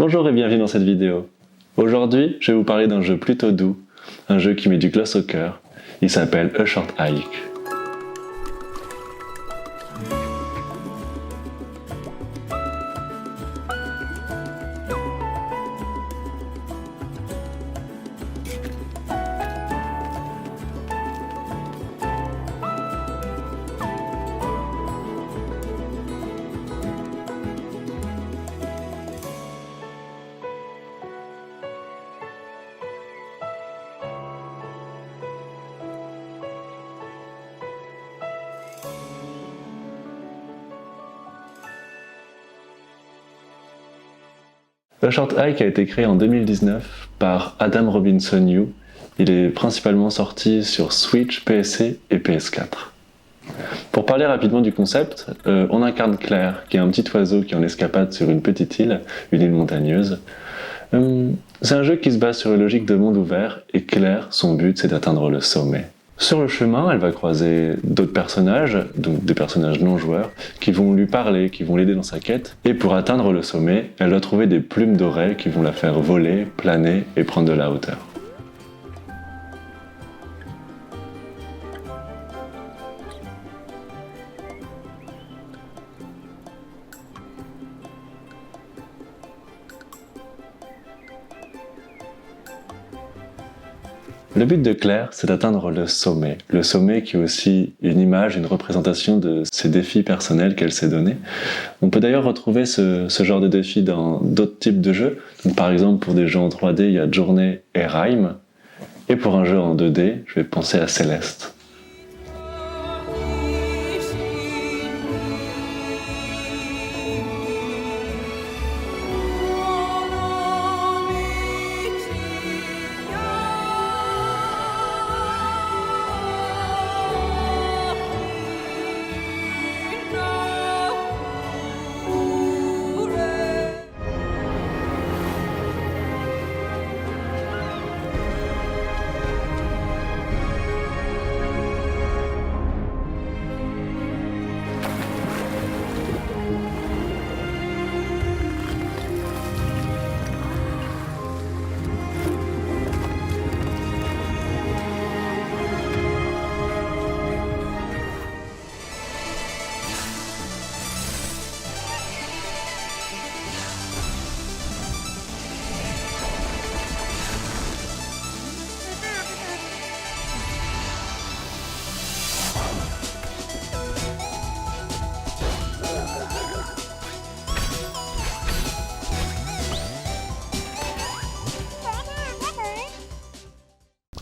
Bonjour et bienvenue dans cette vidéo. Aujourd'hui, je vais vous parler d'un jeu plutôt doux, un jeu qui met du gloss au cœur. Il s'appelle A Short Hike. A Short Hike a été créé en 2019 par Adam Robinson Yu. Il est principalement sorti sur Switch, PSC et PS4. Pour parler rapidement du concept, on incarne Claire, qui est un petit oiseau qui est en escapade sur une petite île, une île montagneuse. C'est un jeu qui se base sur une logique de monde ouvert, et Claire, son but, c'est d'atteindre le sommet. Sur le chemin, elle va croiser d'autres personnages, donc des personnages non joueurs, qui vont lui parler, qui vont l'aider dans sa quête. Et pour atteindre le sommet, elle doit trouver des plumes d'oreilles qui vont la faire voler, planer et prendre de la hauteur. Le but de Claire, c'est d'atteindre le sommet. Le sommet qui est aussi une image, une représentation de ses défis personnels qu'elle s'est donnés. On peut d'ailleurs retrouver ce genre de défi dans d'autres types de jeux. Donc, par exemple, pour des jeux en 3D, il y a Journey et Rime. Et pour un jeu en 2D, je vais penser à Céleste.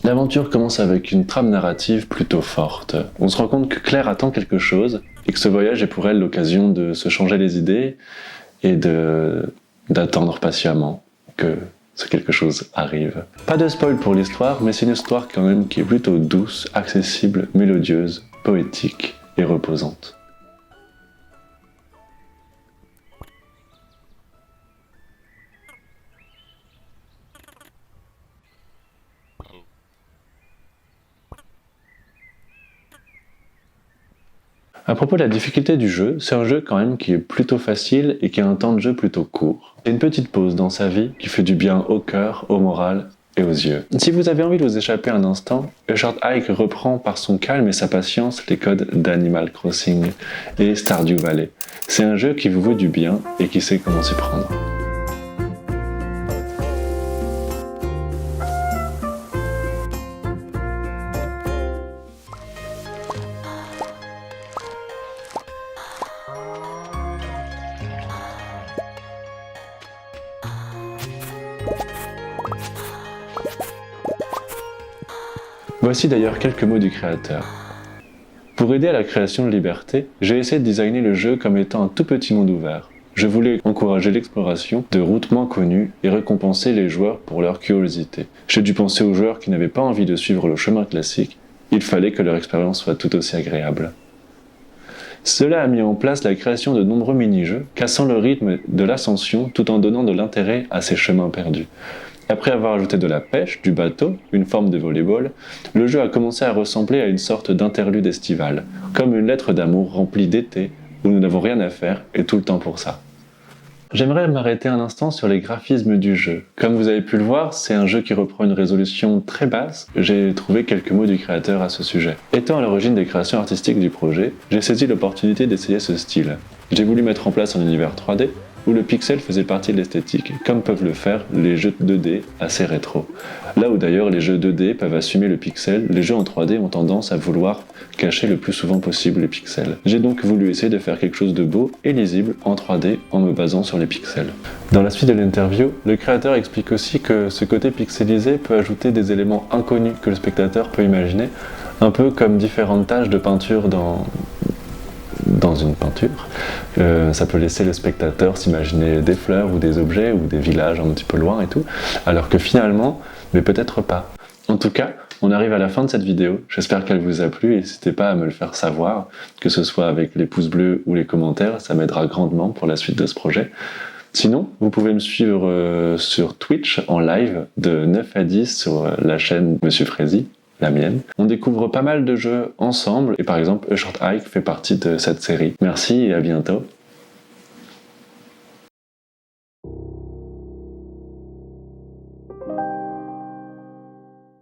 L'aventure commence avec une trame narrative plutôt forte. On se rend compte que Claire attend quelque chose et que ce voyage est pour elle l'occasion de se changer les idées et d'attendre patiemment que ce quelque chose arrive. Pas de spoil pour l'histoire, mais c'est une histoire quand même qui est plutôt douce, accessible, mélodieuse, poétique et reposante. À propos de la difficulté du jeu, c'est un jeu quand même qui est plutôt facile et qui a un temps de jeu plutôt court. C'est une petite pause dans sa vie qui fait du bien au cœur, au moral et aux yeux. Si vous avez envie de vous échapper un instant, A Short Hike reprend par son calme et sa patience les codes d'Animal Crossing et Stardew Valley. C'est un jeu qui vous veut du bien et qui sait comment s'y prendre. Voici d'ailleurs quelques mots du créateur. Pour aider à la création de liberté, j'ai essayé de designer le jeu comme étant un tout petit monde ouvert. Je voulais encourager l'exploration de routes moins connues et récompenser les joueurs pour leur curiosité. J'ai dû penser aux joueurs qui n'avaient pas envie de suivre le chemin classique. Il fallait que leur expérience soit tout aussi agréable. Cela a mis en place la création de nombreux mini-jeux, cassant le rythme de l'ascension tout en donnant de l'intérêt à ces chemins perdus. Après avoir ajouté de la pêche, du bateau, une forme de volley-ball, le jeu a commencé à ressembler à une sorte d'interlude estival, comme une lettre d'amour remplie d'été, où nous n'avons rien à faire et tout le temps pour ça. J'aimerais m'arrêter un instant sur les graphismes du jeu. Comme vous avez pu le voir, c'est un jeu qui reprend une résolution très basse. J'ai trouvé quelques mots du créateur à ce sujet. Étant à l'origine des créations artistiques du projet, j'ai saisi l'opportunité d'essayer ce style. J'ai voulu mettre en place un univers 3D où le pixel faisait partie de l'esthétique, comme peuvent le faire les jeux 2D assez rétro. Là où d'ailleurs les jeux 2D peuvent assumer le pixel, les jeux en 3D ont tendance à vouloir cacher le plus souvent possible les pixels. J'ai donc voulu essayer de faire quelque chose de beau et lisible en 3D en me basant sur les pixels. Dans la suite de l'interview, le créateur explique aussi que ce côté pixelisé peut ajouter des éléments inconnus que le spectateur peut imaginer, un peu comme différentes taches de peinture dans une peinture. Ça peut laisser le spectateur s'imaginer des fleurs ou des objets ou des villages un petit peu loin et tout, alors que finalement, mais peut-être pas. En tout cas, on arrive à la fin de cette vidéo, j'espère qu'elle vous a plu et n'hésitez pas à me le faire savoir, que ce soit avec les pouces bleus ou les commentaires, ça m'aidera grandement pour la suite de ce projet. Sinon, vous pouvez me suivre sur Twitch en live de 9 à 10 sur la chaîne Monsieur Frézy, la mienne. On découvre pas mal de jeux ensemble et par exemple A Short Hike fait partie de cette série. Merci et à bientôt.